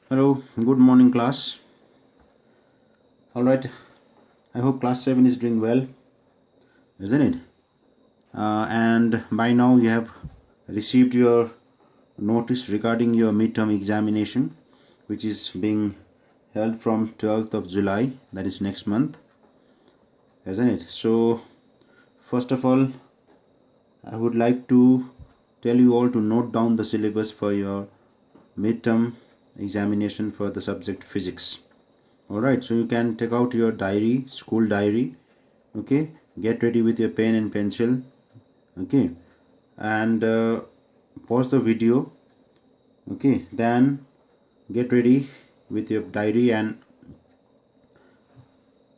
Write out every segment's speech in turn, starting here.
Hello, good morning class. Alright, I hope class 7 is doing well, isn't it? And by now you have received your notice regarding your midterm examination, which is being held from 12th of July, that is next month, isn't it? So, first of all, I would like to tell you all to note down the syllabus for your midterm examination for the subject physics. Alright, so you can take out your diary, school diary, okay, get ready with your pen and pencil, okay, and pause the video, okay, then get ready with your diary and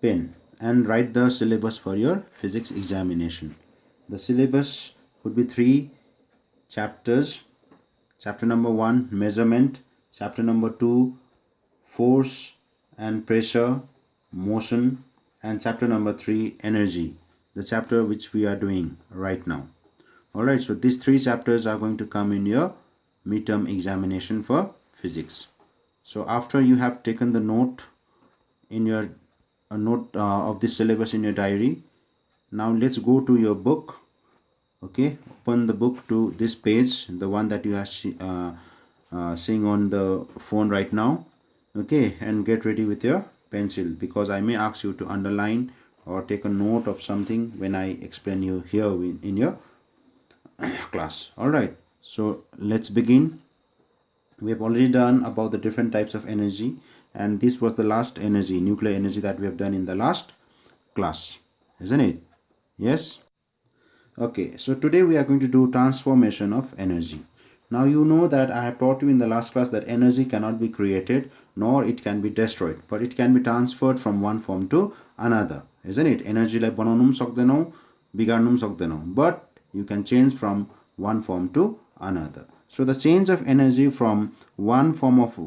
pen and write the syllabus for your physics examination. The syllabus would be 3 chapters. Chapter number 1, measurement. Chapter number 2, force and pressure, motion. And chapter number 3, energy, the chapter which we are doing right now. Alright, so these 3 chapters are going to come in your midterm examination for physics. So after you have taken the note in your note of this syllabus in your diary, now let's go to your book. Okay, open the book to this page, the one that you are seeing on the phone right now. Okay, and get ready with your pencil, because I may ask you to underline or take a note of something when I explain you here in your class. All right, so let's begin. We have already done about the different types of energy, and this was the last energy, nuclear energy, that we have done in the last class, isn't it? Yes. Okay, so today we are going to do transformation of energy. Now you know that I have taught you in the last class that energy cannot be created nor it can be destroyed, but it can be transferred from one form to another, isn't it? Energy like बनाउनु सक्दैनौ, बिगाड्नु सक्दैनौ, but you can change from one form to another. So the change of energy from one form of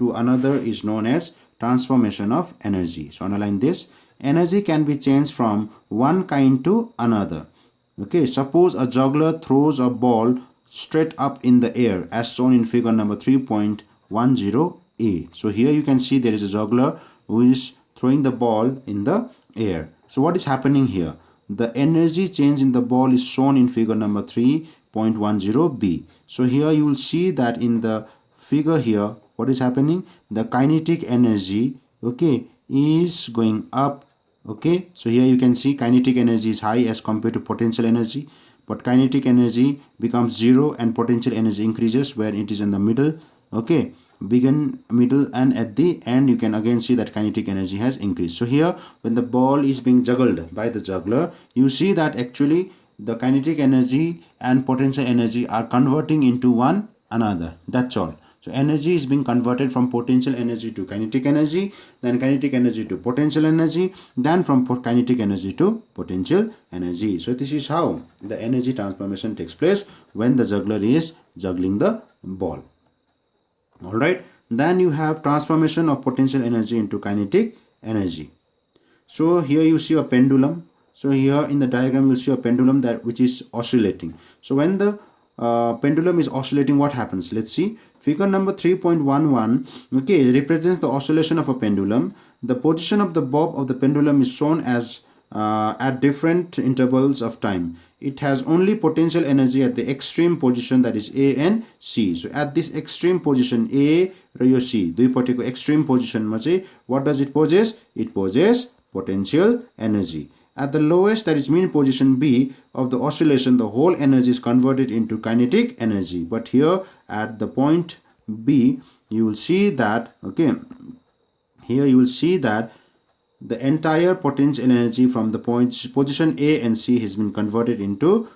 to another is known as transformation of energy. So underline this. Energy can be changed from one kind to another. Okay, suppose a juggler throws a ball straight up in the air as shown in figure number 3.10a. So here you can see there is a juggler who is throwing the ball in the air. So what is happening here? The energy change in the ball is shown in figure number 3.10b. So here you will see that in the figure here, what is happening? The kinetic energy, okay, is going up. Okay, so here you can see kinetic energy is high as compared to potential energy, but kinetic energy becomes 0 and potential energy increases where it is in the middle. Okay, begin, middle, and at the end you can again see that kinetic energy has increased. So here when the ball is being juggled by the juggler, you see that actually the kinetic energy and potential energy are converting into one another. That's all. So energy is being converted from potential energy to kinetic energy, then kinetic energy to potential energy, then from kinetic energy to potential energy. So this is how the energy transformation takes place when the juggler is juggling the ball. Alright, then you have transformation of potential energy into kinetic energy. So here you see a pendulum. So here in the diagram you'll see a pendulum that which is oscillating. So when the pendulum is oscillating, what happens? Let's see. Figure number 3.11, okay, represents the oscillation of a pendulum. The position of the bob of the pendulum is shown as at different intervals of time. It has only potential energy at the extreme position, that is A and C. So at this extreme position A raw yo C, दुईपट्टिको extreme position मा चाहिँ what does it possess? It possesses potential energy. At the lowest, that is mean position B of the oscillation, the whole energy is converted into kinetic energy. But here at the point B, you will see that, okay, here you will see that the entire potential energy from the position A and C has been converted into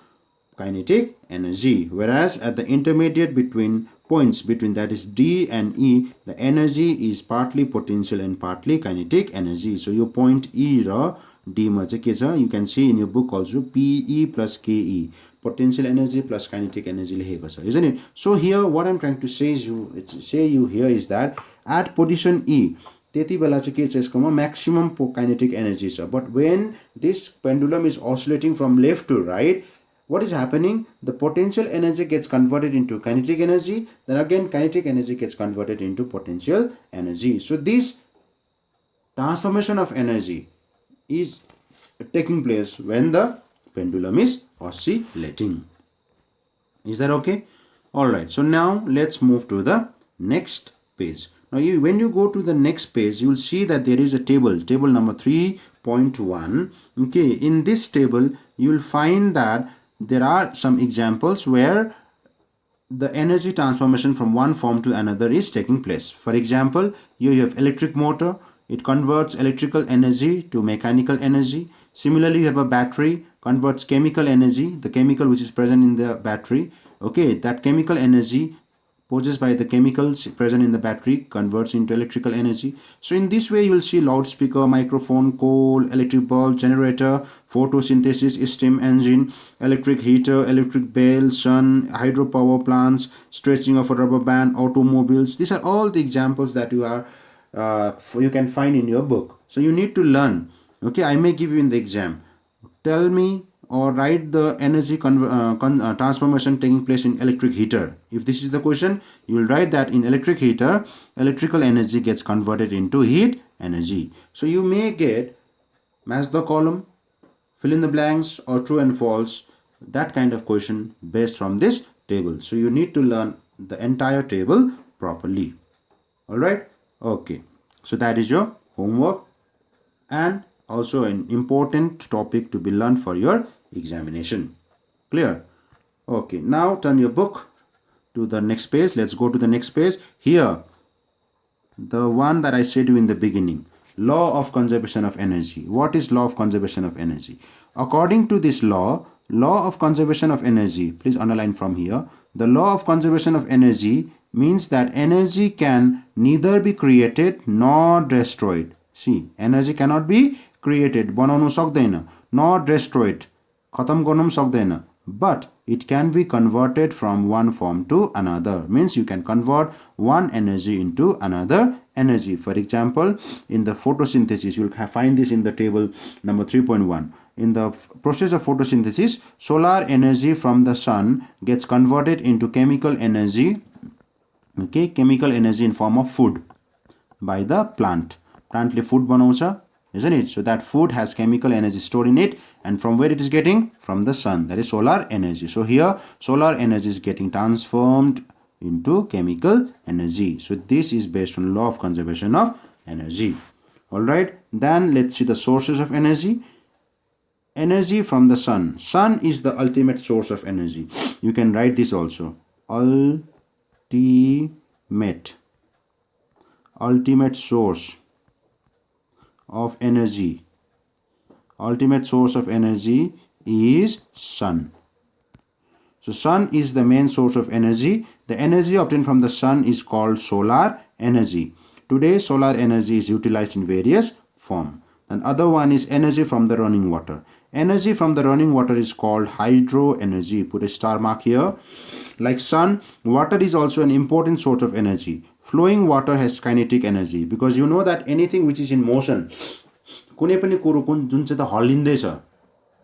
kinetic energy. Whereas at the intermediate between points, between that is D and E, the energy is partly potential and partly kinetic energy. So your point E ra D ma चाहिँ के छ, you can see in your book also PE plus KE, potential energy plus kinetic energy लेखेको छ, isn't it? So here what I'm trying to say you here is that at position E, त्यति बेला चाहिँ के छ यसकोमा maximum kinetic energy छ. But when this pendulum is oscillating from left to right, what is happening? The potential energy gets converted into kinetic energy, then again kinetic energy gets converted into potential energy. So this transformation of energy is taking place when the pendulum is oscillating. Is that okay? Alright, so now let's move to the next page. Now when you go to the next page, you will see that there is a table number 3.1. Okay, in this table you will find that there are some examples where the energy transformation from one form to another is taking place. For example, here you have electric motor. It converts electrical energy to mechanical energy. Similarly, you have a battery, converts chemical energy, the chemical which is present in the battery. Okay, that chemical energy possessed by the chemicals present in the battery converts into electrical energy. So in this way, you will see loudspeaker, microphone, coal, electric bulb, generator, photosynthesis, steam engine, electric heater, electric bell, sun, hydropower plants, stretching of a rubber band, automobiles. These are all the examples that you can find in your book. So you need to learn. Okay, I may give you in the exam. Tell me or write the energy transformation taking place in electric heater. If this is the question, you will write that in electric heater, electrical energy gets converted into heat energy. So you may get match the column, fill in the blanks, or true and false, that kind of question based from this table. So you need to learn the entire table properly. Alright, okay, so that is your homework and also an important topic to be learned for your examination. Clear? Okay, now turn your book to the next page. Let's go to the next page. Here, the one that I said to you in the beginning, law of conservation of energy. What is law of conservation of energy? According to this law of conservation of energy, please underline from here. The law of conservation of energy means that energy can neither be created nor destroyed. See, energy cannot be created, बनाउनु सक्दैन, nor destroyed, खतम गर्नु पनि सक्दैन, but it can be converted from one form to another. Means you can convert one energy into another energy. For example, in the photosynthesis, you will find this in the table number 3.1. In the process of photosynthesis, solar energy from the sun gets converted into chemical energy. Okay, chemical energy in form of food by the plant. Plantले food बनाउँछ, isn't it? So that food has chemical energy stored in it, and from where it is getting? From the sun. That is solar energy. So here solar energy is getting transformed into chemical energy. So this is based on law of conservation of energy. Alright, then let's see the sources of energy. Energy from the sun. Sun is the ultimate source of energy. You can write this also. Ultimate source of energy. Ultimate source of energy is sun. So sun is the main source of energy. The energy obtained from the sun is called solar energy. Today solar energy is utilized in various forms. And other one is energy from the running water. Energy from the running water is called hydro energy. Put a star mark here. Like sun, water is also an important source of energy. Flowing water has kinetic energy, because you know that anything which is in motion, कुनै पनि कुरो जुन चाहिँ त हल्लिँदैछ,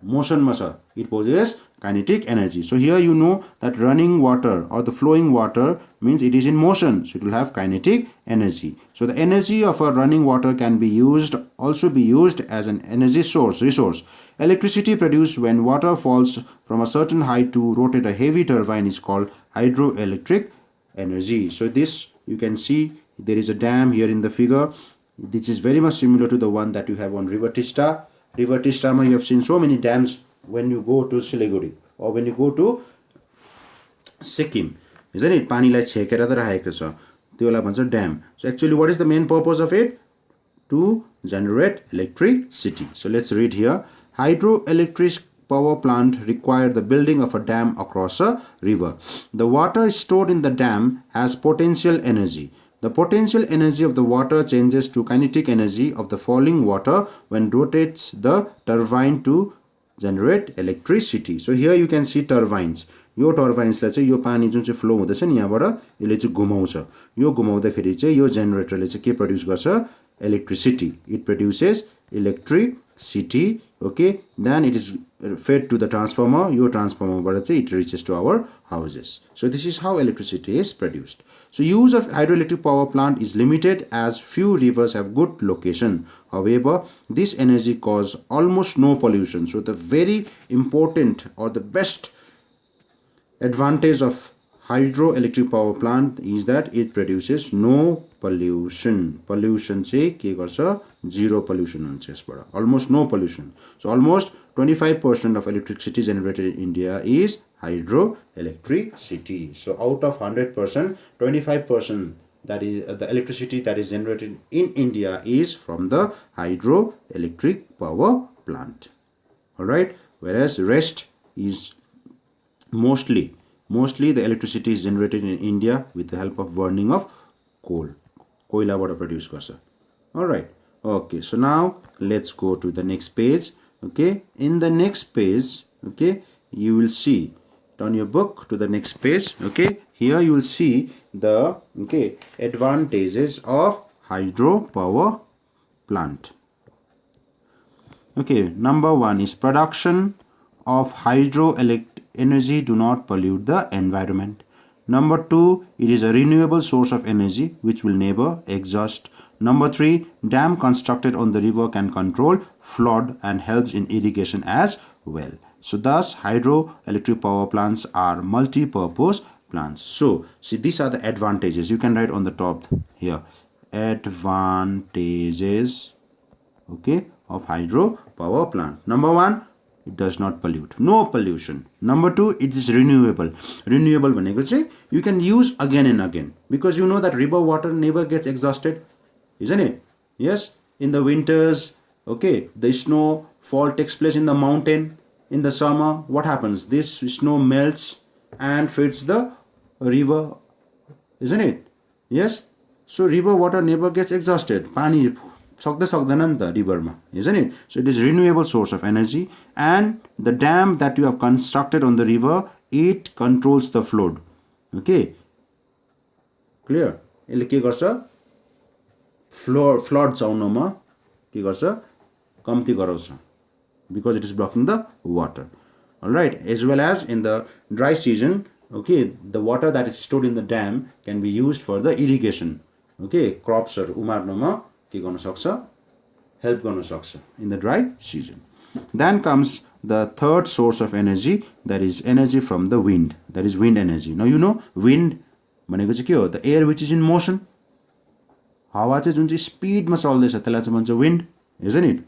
मोसनमा छ, it possesses kinetic energy. So here you know that running water or the flowing water means it is in motion, so it will have kinetic energy. So the energy of a running water can be also be used as an energy resource. Electricity produced when water falls from a certain height to rotate a heavy turbine is called hydroelectric energy. So this you can see there is a dam here in the figure. This is very much similar to the one that you have on River Tista. River Tista, you have seen so many dams when you go to Siliguri or when you go to Sikkim, isn't it? पानीलाई छेकेर त राखेको छ, त्यसलाई भन्छ dam. So actually what is the main purpose of it? To generate electricity. So let's read here. Hydroelectric power plant require the building of a dam across a river. The water stored in the dam has potential energy. The potential energy of the water changes to kinetic energy of the falling water when rotates the turbine to generate electricity. So here you can see turbines. यो टर्बाइन्सलाई चाहिँ यो पानी जुन चाहिँ flow हुँदैछ नि यहाँबाट यसले चाहिँ घुमाउँछ. यो घुमाउँदाखेरि चाहिँ यो जेनेरेटरले चाहिँ के प्रोड्युस गर्छ? Electricity. It produces electricity. Okay, then it is fed to the transformer. Your transformer, but it reaches to our houses. So this is how electricity is produced. So use of hydroelectric power plant is limited as few rivers have good location. However, this energy cause almost no pollution. So the very important or the best advantage of hydroelectric power plant is that it produces no pollution. Pollution चाहिँ के गर्छ, zero pollution हुन्छ यसबाट, almost no pollution. So almost 25% of electricity generated in India is hydroelectricity. So out of 100%, 25% that is the electricity that is generated in India is from the hydroelectric power plant. All right, whereas rest is mostly the electricity is generated in India with the help of burning of coal. Koila bada produce garcha. All right. Okay. So now let's go to the next page. Okay. In the next page, okay, you will see. Turn your book to the next page. Okay. Here you will see the advantages of hydropower plant. Okay. Number 1 is production of hydroelectric energy do not pollute the environment. Number 2, it is a renewable source of energy which will never exhaust. Number 3, dam constructed on the river can control flood and helps in irrigation as well. So thus hydroelectric power plants are multi-purpose plants. So see, these are the advantages. You can write on the top here, advantages, okay, of hydro power plant. Number 1, it does not pollute, no pollution. Number 2, it is renewable. Renewable भनेको चाहिँ you can use again and again, because you know that river water never gets exhausted, isn't it? Yes, in the winters, okay, the snow fall takes place in the mountain. In the summer, what happens? This snow melts and feeds the river, isn't it? Yes, so river water never gets exhausted. पानी सक्दै सक्दैन नि त रिभरमा, isn't it? So it is renewable source of energy, and the dam that you have constructed on the river, it controls the flood. Okay, clear? यसले के गर्छ, flood आउनमा के गर्छ, कम्ती गराउँछ, because it is blocking the water. All right, as well as in the dry season, okay, the water that is stored in the dam can be used for the irrigation. Okay, crops are उमार्नमा के गर्न सक्छ, help गर्न सक्छ in the dry season. Then comes the third source of energy, that is energy from the wind, that is wind energy. Now you know wind भनेको चाहिँ के हो, the air which is in motion. हावा चाहिँ जुन चाहिँ स्पिडमा चल्दैछ त्यसलाई चाहिँ भन्छ wind, isn't it?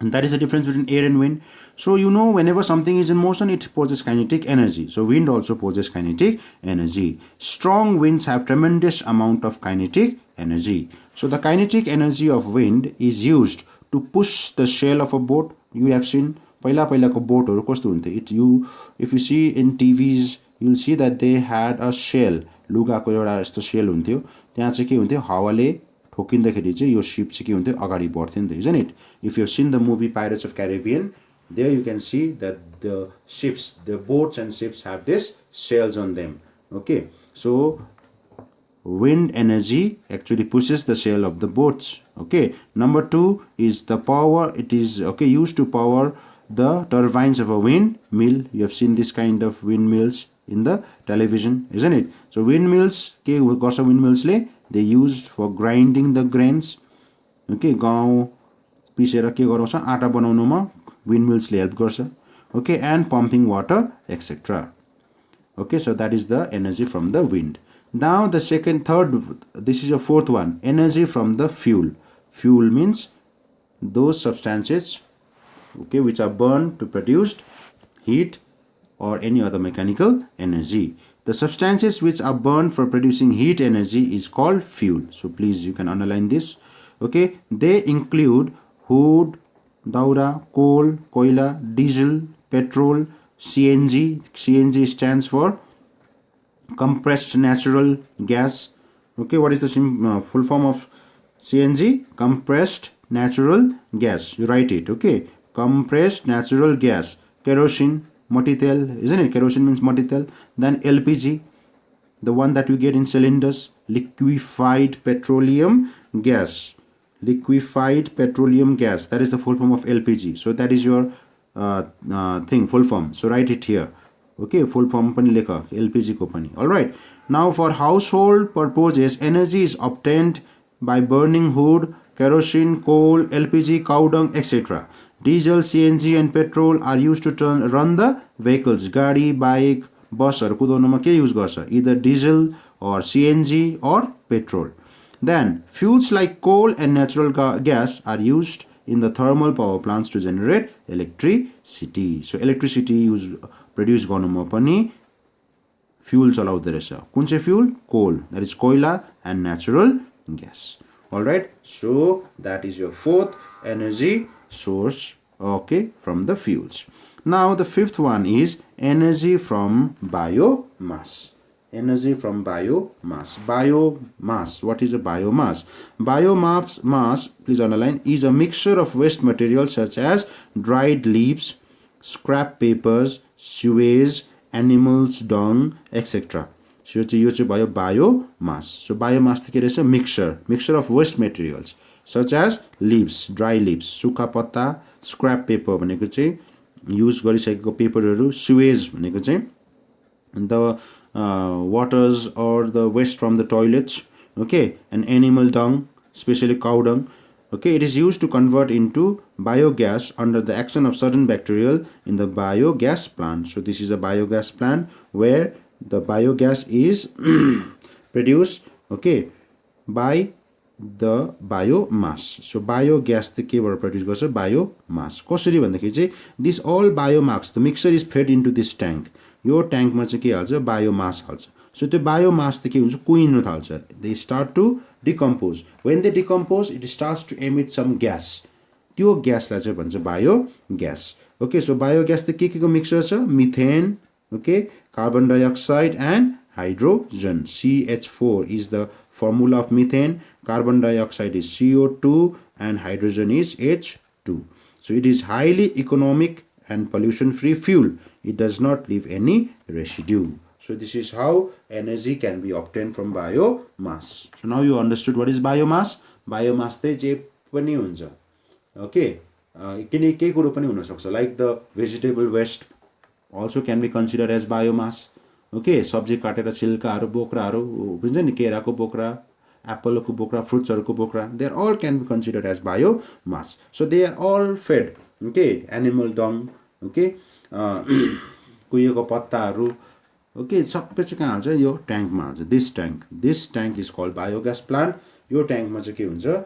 And that is the difference between air and wind. So you know, whenever something is in motion, it possesses kinetic energy. So wind also possesses kinetic energy. Strong winds have tremendous amount of kinetic energy. So the kinetic energy of wind is used to push the sail of a boat. You have seen पहिलाको बोटहरु कस्तो हुन्थ्यो. If you see in TVs, you'll see that they had a shell. लुगाको एउटा यस्तो shell हुन्थ्यो. त्यहाँ चाहिँ के हुन्थ्यो, हावाले ठोकिँदाखेरि चाहिँ यो शिप चाहिँ के हुन्थ्यो, अगाडि बढ्थ्यो नि त, isn't it? If you have seen the movie Pirates of Caribbean, there you can see that the ships, the boats and ships have this sails on them. Okay, so wind energy actually pushes the sail of the boats. Okay, number 2 is the power. It is used to power the turbines of a windmill. You have seen this kind of windmills in the television, isn't it? So windmills, के गर्छ windmills they used for grinding the grains. Okay, गाउँ पिसेर के गराउँछ, आटा बनाउनुमा windmills ले help गर्छ. Okay, and pumping water, etc. Okay, so that is the energy from the wind. Now the this is your fourth one, energy from the fuel. Fuel means those substances, okay, which are burned to produce heat or any other mechanical energy. The substances which are burned for producing heat energy is called fuel. So please, you can underline this. Okay, they include wood, daura, coal, koila, diesel, petrol, CNG. CNG stands for compressed natural gas. Okay, what is the full form of CNG? Compressed natural gas. You write it. Okay, compressed natural gas. Kerosene, motitel, isn't it? Kerosene means motitel. Then LPG, the one that you get in cylinders, liquefied petroleum gas. liquefied petroleum gas. That is the full form of LPG. So that is your full form. So write it here. Okay, full form pani lekha LPG ko pani. All right. Now for household purposes, energy is obtained by burning wood, kerosene, coal, LPG, cow dung, etc. Diesel, CNG and petrol are used to run the vehicles. Gadi, bike, bus haru kudaunuma ke use garcha? Either diesel or CNG or petrol. Then fuels like coal and natural gas are used in the thermal power plants to generate electricity. So electricity produce गर्नुमा पनि fuel चलाउँदै रहेछ. कुन चाहिँ fuel? Coal, that is koila and natural gas. All right, so that is your fourth energy source, okay, from the fuels. Now the fifth one is energy from biomass. Energy from biomass. Biomass. What is a biomass? Biomass, please underline, is a mixture of waste materials such as dried leaves, scrap papers, sewage, animals dung, etc. So यो चाहिँ भयो biomass. So biomass त के रहेछ? Mixture of waste materials such as leaves, dry leaves, सुक्खा पत्ता, scrap paper भनेको चाहिँ use गरिसकेको पेपरहरू, sewage भनेको चाहिँ the waters or the waste from the toilets, okay, and animal dung, especially cow dung, okay. It is used to convert into biogas under the action of certain bacterial in the biogas plant. So this is a biogas plant where the biogas is produced, okay, by the biomass. So biogas the केबाट produce गर्छ? Biomass. कसरी भन्दाखेरि चाहिँ this all biomass, the mixture is fed into this tank. यो ट्याङ्कमा चाहिँ के हाल्छ? Biomass हाल्छ. सो त्यो biomass त के हुन्छ? कुहिन थाल्छ. They start to decompose. When they decompose, it starts to emit some gas. त्यो ग्यासलाई चाहिँ भन्छ बायोग्यास. Okay, so biogas त के को मिक्सचर छ? Methane, okay, carbon dioxide and hydrogen. CH4 is the formula of methane, carbon dioxide is CO2 and hydrogen is H2. So it is highly economic and pollution free fuel. It does not leave any residue. So this is how energy can be obtained from biomass. So now you understood what is biomass. Biomass चाहिँ जे पनि हुन्छ. Okay, किन केही कुरो पनि हुन सक्छ, like the vegetable waste also can be considered as biomass. Okay, सब्जी काटेर छिल्काहरू, बोक्राहरू हुन्छ नि, केराको बोक्रा, एप्पलको बोक्रा, फ्रुट्सहरूको बोक्रा, they all can be considered as biomass. So they are all fed, okay, animal dung, okay, कुहिएको पत्ताहरू, okay, सबै चाहिँ कहाँ हाल्छ? यो ट्याङ्कमा हाल्छ. This tank is called biogas plant. यो ट्याङ्कमा चाहिँ के हुन्छ?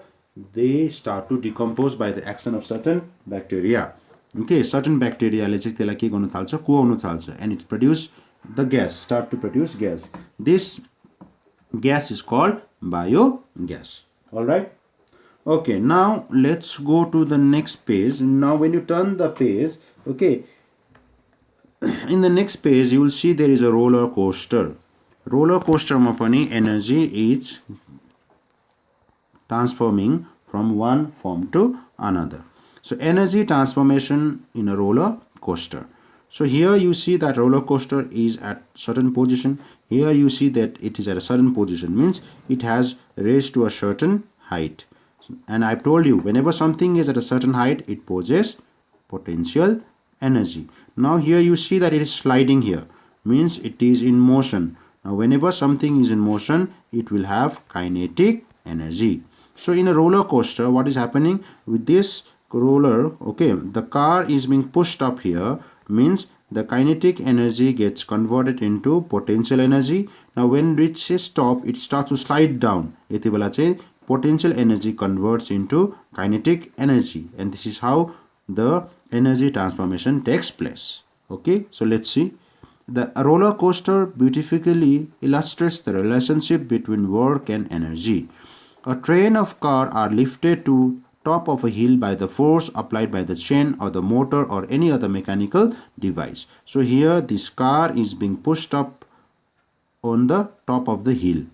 They start to decompose by the action of certain bacteria. Okay, certain bacteria ले चाहिँ त्यसलाई के गर्न थाल्छ? कुहाउन थाल्छ, and it produce the gas, start to produce gas. This gas is called biogas. All right. Okay, now let's go to the next page. Now when you turn the page, okay, in the next page you will see there is a roller coaster. Roller coaster ma pani energy is transforming from one form to another. So energy transformation in a roller coaster. So here you see that roller coaster is at certain position. Here you see that it is at a certain position, means it has raised to a certain height. And I've told you, whenever something is at a certain height, it possesses potential energy. Now here you see that it is sliding here, means it is in motion. Now whenever something is in motion, it will have kinetic energy. So in a roller coaster, what is happening with this roller? Okay, the car is being pushed up here, means the kinetic energy gets converted into potential energy. Now when it reaches top, it starts to slide down. यति बेला चाहिँ potential energy converts into kinetic energy, and this is how the energy transformation takes place. Okay, so let's see. The roller coaster beautifully illustrates the relationship between work and energy. A train of car are lifted to top of a hill by the force applied by the chain or the motor or any other mechanical device. So here this car is being pushed up on the top of the hill.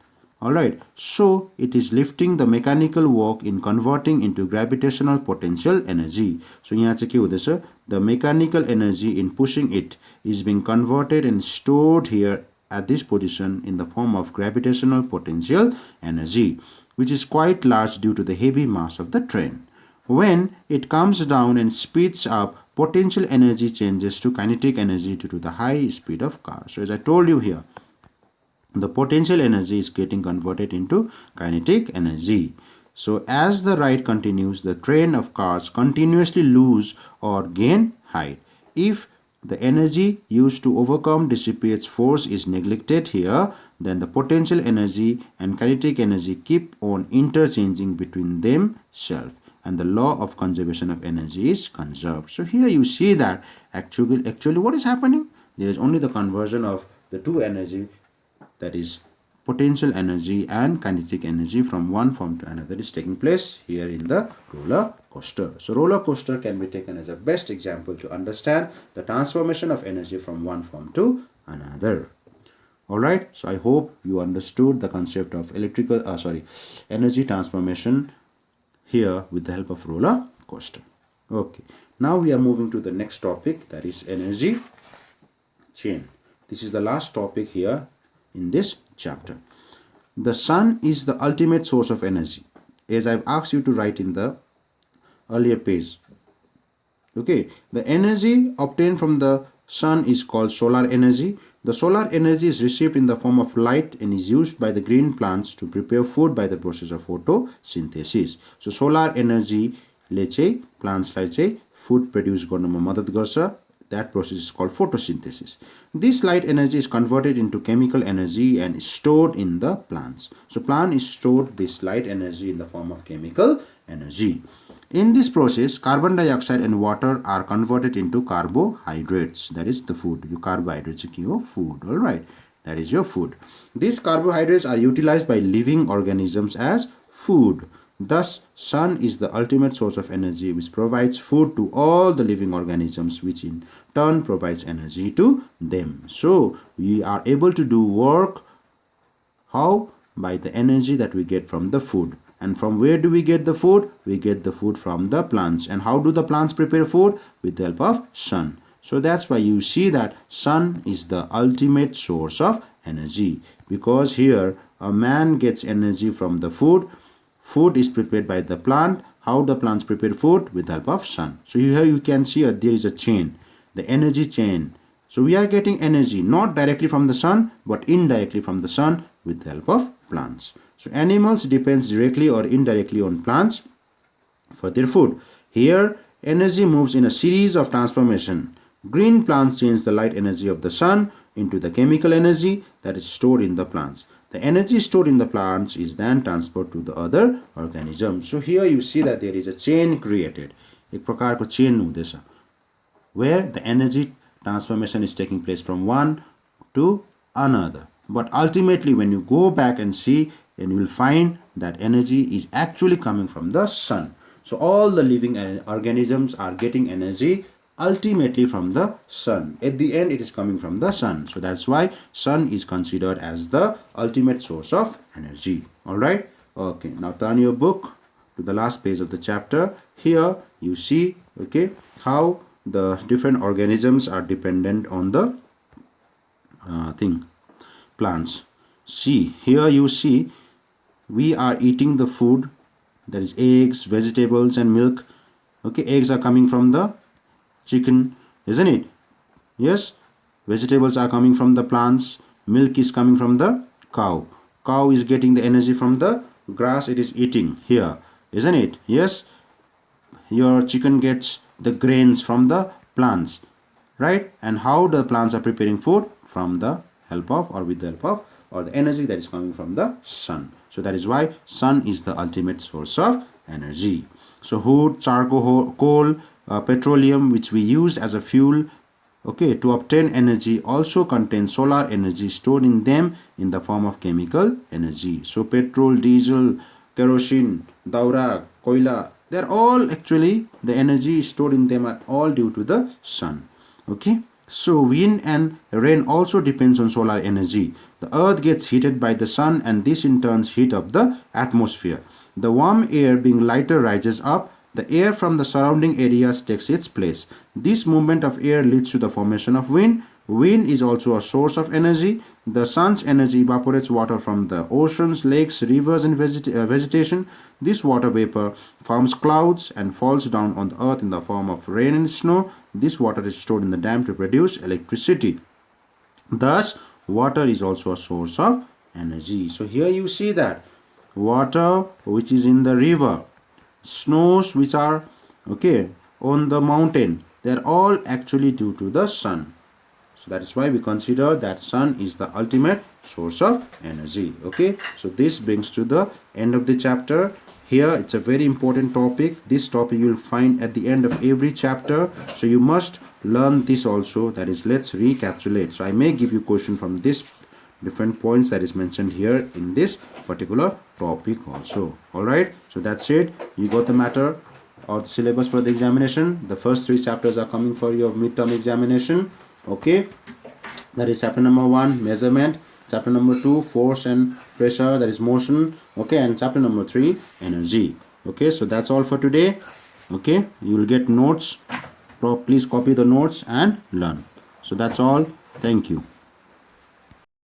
Alright, so it is lifting the mechanical work in converting into gravitational potential energy. So यहाँ चाहिँ के हुँदैछ? The mechanical energy in pushing it is being converted and stored here at this position in the form of gravitational potential energy. which is quite large due to the heavy mass of the train. When it comes down and speeds up, potential energy changes to kinetic energy due to the high speed of car. So as I told you here, the potential energy is getting converted into kinetic energy. So as the ride continues, the train of cars continuously lose or gain height. If the energy used to overcome dissipates force is neglected here, then the potential energy and kinetic energy keep on interchanging between themselves, and the law of conservation of energy is conserved. So here you see that actually what is happening? There is only the conversion of the two energy, that is potential energy and kinetic energy, from one form to another is taking place here in the roller coaster. So roller coaster can be taken as a best example to understand the transformation of energy from one form to another. Alright, so I hope you understood the concept of energy transformation here with the help of roller coaster. Okay, now we are moving to the next topic, that is energy chain. This is the last topic here in this chapter. The sun is the ultimate source of energy, as I've asked you to write in the earlier page. Okay, the energy obtained from the sun is called solar energy. The solar energy is received in the form of light and is used by the green plants to prepare food by the process of photosynthesis. So solar energy ले चाहिँ प्लान्ट्सलाई चाहिँ food produce गर्नमा मद्दत गर्छ. That process is called photosynthesis. This light energy is converted into chemical energy and stored in the plants. So plant is stored this light energy in the form of chemical energy. In this process, carbon dioxide and water are converted into carbohydrates. That is the food. Your carbohydrates is your food. Alright. That is your food. These carbohydrates are utilized by living organisms as food. Thus, sun is the ultimate source of energy which provides food to all the living organisms, which in turn provides energy to them. So, we are able to do work. How? By the energy that we get from the food. And from where do we get the food? We get the food from the plants. And how do the plants prepare food? With the help of sun. So that's why you see that sun is the ultimate source of energy. Because here a man gets energy from the food. Food is prepared by the plant. How the plants prepare food? With the help of sun. So here you can see there is a chain. The energy chain. So we are getting energy not directly from the sun but indirectly from the sun with the help of plants. So animals depends directly or indirectly on plants for their food. Here energy moves in a series of transformation. Green plants change the light energy of the sun into the chemical energy that is stored in the plants. The energy stored in the plants is then transferred to the other organisms. So here you see that there is a chain created. एक प्रकारको chain हुँदैछ, where the energy transformation is taking place from one to another. But ultimately when you go back and see, then you will find that energy is actually coming from the sun. So all the living organisms are getting energy ultimately from the sun. At the end it is coming from the sun. So that's why sun is considered as the ultimate source of energy. Alright. Okay. Now turn your book to the last page of the chapter. Here you see, okay, how the different organisms are dependent on the plants. See, here you see we are eating the food, that is eggs, vegetables and milk. Okay, eggs are coming from the chicken, isn't it? Yes, vegetables are coming from the plants, milk is coming from the cow. Cow is getting the energy from the grass it is eating here, isn't it? Yes, your chicken gets the grains from the plants, right? And how the plants are preparing food? From the help of or with the help of or the energy that is coming from the sun. So that is why sun is the ultimate source of energy. So wood, charcoal, coal, petroleum, which we used as a fuel, okay, to obtain energy, also contains solar energy stored in them in the form of chemical energy. So petrol, diesel, kerosene, daura, koila, they're all actually, the energy stored in them are all due to the sun. Okay, so wind and rain also depends on solar energy. The earth gets heated by the sun and this in turn heat up the atmosphere. The warm air being lighter rises up. The air from the surrounding areas takes its place. This movement of air leads to the formation of wind. Wind is also a source of energy. The sun's energy evaporates water from the oceans, lakes, rivers, and vegetation. This water vapor forms clouds and falls down on the earth in the form of rain and snow. This water is stored in the dam to produce electricity. Thus, water is also a source of energy. So here you see that water which is in the river, snows which are on the mountain, they are all actually due to the sun. So that is why we consider that sun is the ultimate source of energy. So this brings to the end of the chapter. Here it's a very important topic. This topic you will find at the end of every chapter, so you must learn this also. That is, let's recapitulate. So I may give you question from this different points that is mentioned here in this particular topic also. Alright, so that's it. You got the matter or the syllabus for the examination. The first 3 chapters are coming for your midterm examination. That is chapter number 1, measurement. Chapter number 2, force and pressure, that is motion. And chapter number 3, energy. So that's all for today. You will get notes. Please copy the notes and learn. So that's all. Thank you.